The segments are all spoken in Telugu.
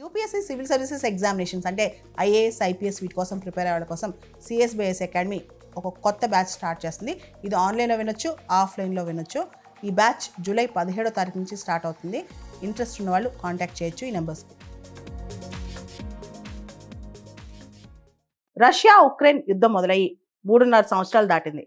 యూపీఎస్సీ సివిల్ సర్వీసెస్ ఎగ్జామినేషన్స్ అంటే ఐఏఎస్ ఐపీఎస్ వీటి కోసం ప్రిపేర్ అయ్యే వాళ్ళ కోసం సిఎస్బిఎస్ అకాడమీ ఒక కొత్త బ్యాచ్ స్టార్ట్ చేస్తుంది. ఇది ఆన్లైన్లో వినొచ్చు, ఆఫ్లైన్లో వినొచ్చు. ఈ బ్యాచ్ జూలై 17వ తారీఖు నుంచి స్టార్ట్ అవుతుంది. ఇంట్రెస్ట్ ఉన్న వాళ్ళు కాంటాక్ట్ చేయొచ్చు ఈ నెంబర్స్కి. రష్యా ఉక్రెయిన్ యుద్ధం మొదలయ్యి 3.5 సంవత్సరాలు దాటింది.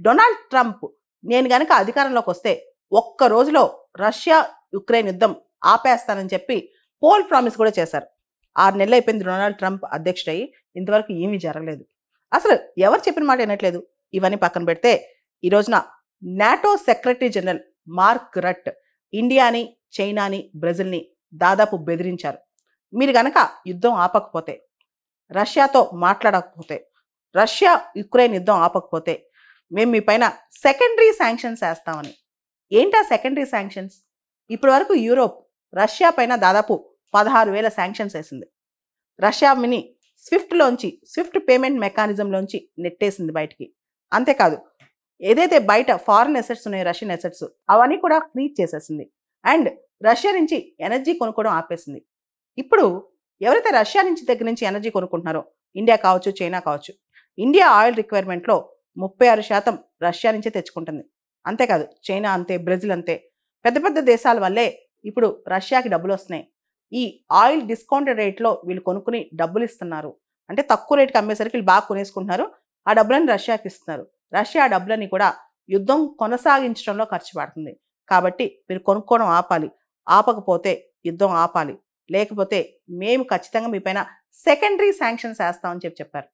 డొనాల్డ్ ట్రంప్ నేను గనక అధికారంలోకి వస్తే ఒక్క రోజులో రష్యా ఉక్రెయిన్ యుద్ధం ఆపేస్తానని చెప్పి పోల్ ప్రామిస్ కూడా చేశారు. 6 నెలలు అయిపోయింది డొనాల్డ్ ట్రంప్ అధ్యక్షుడయ్యి, ఇంతవరకు ఏమీ జరగలేదు. అసలు ఎవరు చెప్పిన మాట వినట్లేదు. ఇవన్నీ పక్కన పెడితే ఈ రోజున NATO secretary general mark rut ఇండియాని, చైనాని, బ్రెజిల్ని దాదాపు బెదిరించారు. మీరు గనక యుద్ధం ఆపకపోతే, రష్యాతో మాట్లాడకపోతే, రష్యా యుక్రెయిన్ యుద్ధం ఆపకపోతే మేము మీ పైన సెకండరీ శాంక్షన్స్ వేస్తామని. ఏంటా సెకండరీ శాంక్షన్స్? ఇప్పటి వరకు యూరోప్ రష్యా పైన దాదాపు 16,000 శాంక్షన్స్ వేసింది. రష్యా మిని స్విఫ్ట్ పేమెంట్ మెకానిజంలోంచి నెట్టేసింది బయటికి. అంతేకాదు, ఏదైతే బయట ఫారిన్ అసెట్స్ ఉన్నాయో రష్యన్ అసెట్స్ అవన్నీ కూడా ఫ్రీజ్ చేసేసింది. అండ్ రష్యా నుంచి ఎనర్జీ కొనుక్కోవడం ఆపేసింది. ఇప్పుడు ఎవరైతే రష్యా నుంచి దగ్గర నుంచి ఎనర్జీ కొనుక్కుంటున్నారో, ఇండియా కావచ్చు, చైనా కావచ్చు, ఇండియా ఆయిల్ రిక్వైర్మెంట్లో 36% రష్యా నుంచే తెచ్చుకుంటుంది. అంతేకాదు, చైనా అంతే, బ్రెజిల్ అంతే. పెద్ద పెద్ద దేశాల వల్లే ఇప్పుడు రష్యాకి డబ్బులు వస్తున్నాయి. ఈ ఆయిల్ డిస్కౌంటెడ్ రేట్లో వీళ్ళు కొనుక్కుని డబ్బులు ఇస్తున్నారు. అంటే తక్కువ రేటుకి అమ్మేసరికి వీళ్ళు బాగా కొనేసుకుంటున్నారు. ఆ డబ్బులని రష్యాకి ఇస్తున్నారు. రష్యా ఆ డబ్బులని కూడా యుద్ధం కొనసాగించడంలో ఖర్చు పెడుతుంది. కాబట్టి మీరు కొనుక్కోవడం ఆపాలి. ఆపకపోతే యుద్ధం ఆపాలి. లేకపోతే మేము ఖచ్చితంగా మీ పైన సెకండరీ శాంక్షన్స్ వేస్తామని చెప్పారు.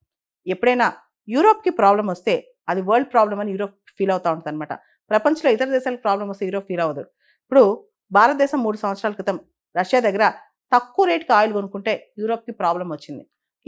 ఎప్పుడైనా యూరోప్కి ప్రాబ్లం వస్తే అది వరల్డ్ ప్రాబ్లం అని యూరోప్ ఫీల్ అవుతూ ఉంటుంది అనమాట. ప్రపంచంలో ఇతర దేశాలకు ప్రాబ్లం వస్తే యూరోప్ ఫీల్ అవ్వదు. ఇప్పుడు భారతదేశం 3 సంవత్సరాల క్రితం రష్యా దగ్గర తక్కువ రేటుకి ఆయిల్ కొనుక్కుంటే యూరోప్కి ప్రాబ్లం వచ్చింది.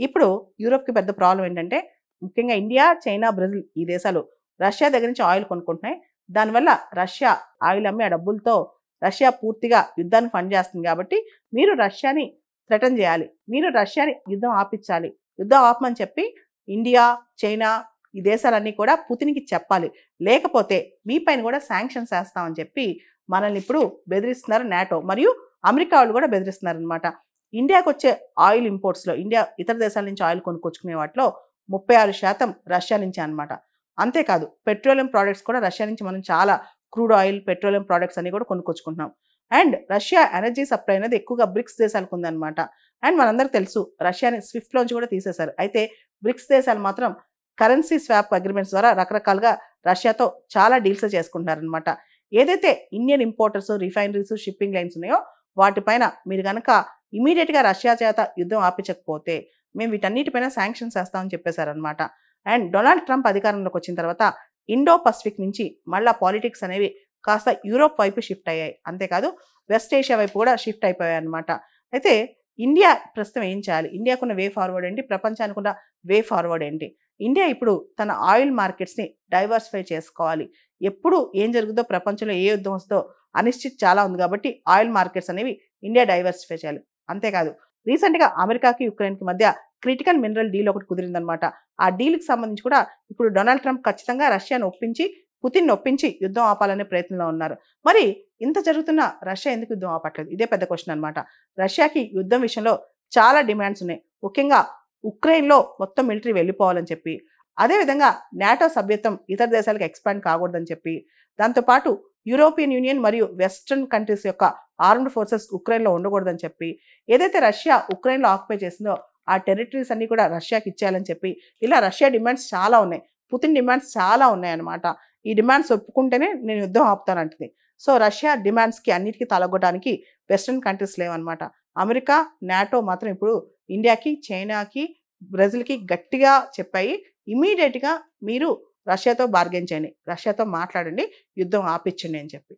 ఇప్పుడు యూరోప్కి పెద్ద ప్రాబ్లం ఏంటంటే, ముఖ్యంగా ఇండియా, చైనా, బ్రెజిల్ ఈ దేశాలు రష్యా దగ్గర నుంచి ఆయిల్ కొనుక్కుంటున్నాయి. దానివల్ల రష్యా ఆయిల్ అమ్మి ఆ డబ్బులతో రష్యా పూర్తిగా యుద్ధాన్ని ఫండ్ చేస్తుంది. కాబట్టి మీరు రష్యాని థ్రెటన్ చేయాలి, మీరు రష్యాని యుద్ధం ఆపించాలి. యుద్ధం ఆపమని చెప్పి ఇండియా, చైనా ఈ దేశాలన్నీ కూడా పుతిన్కి చెప్పాలి. లేకపోతే మీ పైన కూడా శాంక్షన్స్ వేస్తామని చెప్పి మనల్ని ఇప్పుడు బెదిరిస్తున్నారు నాటో. మరియు అమెరికా వాళ్ళు కూడా బెదిరిస్తున్నారు అనమాట. ఇండియాకి వచ్చే ఆయిల్ ఇంపోర్ట్స్లో, ఇండియా ఇతర దేశాల నుంచి ఆయిల్ కొనుక్కొచ్చుకునే వాటిలో 36% రష్యా నుంచే అనమాట. అంతేకాదు, పెట్రోలియం ప్రోడక్ట్స్ కూడా రష్యా నుంచి మనం చాలా క్రూడ్ ఆయిల్, పెట్రోలియం ప్రోడక్ట్స్ అన్ని కూడా కొనుక్కొచ్చుకుంటున్నాం. అండ్ రష్యా ఎనర్జీ సప్లై అనేది ఎక్కువగా బ్రిక్స్ దేశాలకు ఉందన్నమాట. అండ్ మనందరికీ తెలుసు రష్యాని స్విఫ్ట్లోంచి కూడా తీసేశారు. అయితే బ్రిక్స్ దేశాలు మాత్రం కరెన్సీ స్వాప్ అగ్రిమెంట్స్ ద్వారా రకరకాలుగా రష్యాతో చాలా డీల్స్ చేసుకుంటున్నారనమాట. ఏదైతే Indian importers, refineries, shipping lines ఉన్నాయో వాటిపైన మీరు కనుక ఇమీడియట్గా రష్యా చేత యుద్ధం ఆపించకపోతే మేము వీటన్నిటిపైన శాంక్షన్స్ వేస్తామని చెప్పేశారనమాట. అండ్ డొనాల్డ్ ట్రంప్ అధికారంలోకి వచ్చిన తర్వాత ఇండో పసిఫిక్ నుంచి మళ్ళీ పాలిటిక్స్ అనేవి కాస్త యూరోప్ వైపు షిఫ్ట్ అయ్యాయి. అంతేకాదు, వెస్ట్ ఏషియా వైపు కూడా షిఫ్ట్ అయిపోయాయి అనమాట. అయితే ఇండియా ప్రస్తుతం ఏం చేయాలి? ఇండియాకున్న వే ఫార్వర్డ్ ఏంటి? ప్రపంచానికి ఉన్న వే ఫార్వర్డ్ ఏంటి? ఇండియా ఇప్పుడు తన ఆయిల్ మార్కెట్స్ని డైవర్సిఫై చేసుకోవాలి. ఎప్పుడు ఏం జరుగుతుందో, ప్రపంచంలో ఏ యుద్ధం వస్తుందో అనిశ్చితి చాలా ఉంది. కాబట్టి ఆయిల్ మార్కెట్స్ అనేవి ఇండియా డైవర్సిఫై చేయాలి. అంతేకాదు, రీసెంట్గా అమెరికాకి యుక్రెయిన్కి మధ్య క్రిటికల్ మినరల్ డీల్ ఒకటి కుదిరిందనమాట. ఆ డీల్కి సంబంధించి కూడా ఇప్పుడు డొనాల్డ్ ట్రంప్ ఖచ్చితంగా రష్యాను ఒప్పించి, పుతిన్ ఒప్పించి యుద్ధం ఆపాలనే ప్రయత్నంలో ఉన్నారు. మరి ఇంత జరుగుతున్న రష్యా ఎందుకు యుద్ధం ఆపట్లేదు? ఇదే పెద్ద క్వశ్చన్ అనమాట. రష్యాకి యుద్ధం విషయంలో చాలా డిమాండ్స్ ఉన్నాయి. ముఖ్యంగా ఉక్రెయిన్లో మొత్తం మిలిటరీ వెళ్ళిపోవాలని చెప్పి, అదేవిధంగా నాటో సభ్యత్వం ఇతర దేశాలకు ఎక్స్పాండ్ కాకూడదని చెప్పి, దాంతోపాటు యూరోపియన్ యూనియన్ మరియు వెస్ట్రన్ కంట్రీస్ యొక్క ఆర్మ్డ్ ఫోర్సెస్ ఉక్రెయిన్లో ఉండకూడదని చెప్పి, ఏదైతే రష్యా ఉక్రెయిన్లో ఆక్యుపై చేసిందో ఆ టెరిటరీస్ అన్ని కూడా రష్యాకి ఇచ్చేయాలని చెప్పి, ఇలా రష్యా డిమాండ్స్ చాలా ఉన్నాయి. పుతిన్ డిమాండ్స్ చాలా ఉన్నాయన్నమాట. ఈ డిమాండ్స్ ఒప్పుకుంటేనే నేను యుద్ధం ఆపుతానంటుంది. సో రష్యా డిమాండ్స్కి అన్నిటికీ తలగొట్టడానికి వెస్ట్రన్ కంట్రీస్ లేవన్నమాట. అమెరికా, నాటో మాత్రం ఇప్పుడు ఇండియాకి, చైనాకి, బ్రెజిల్కి గట్టిగా చెప్పాయి, ఇమీడియట్గా మీరు రష్యాతో బార్గెన్ చేయండి, రష్యాతో మాట్లాడండి, యుద్ధం ఆపించండి అని చెప్పి.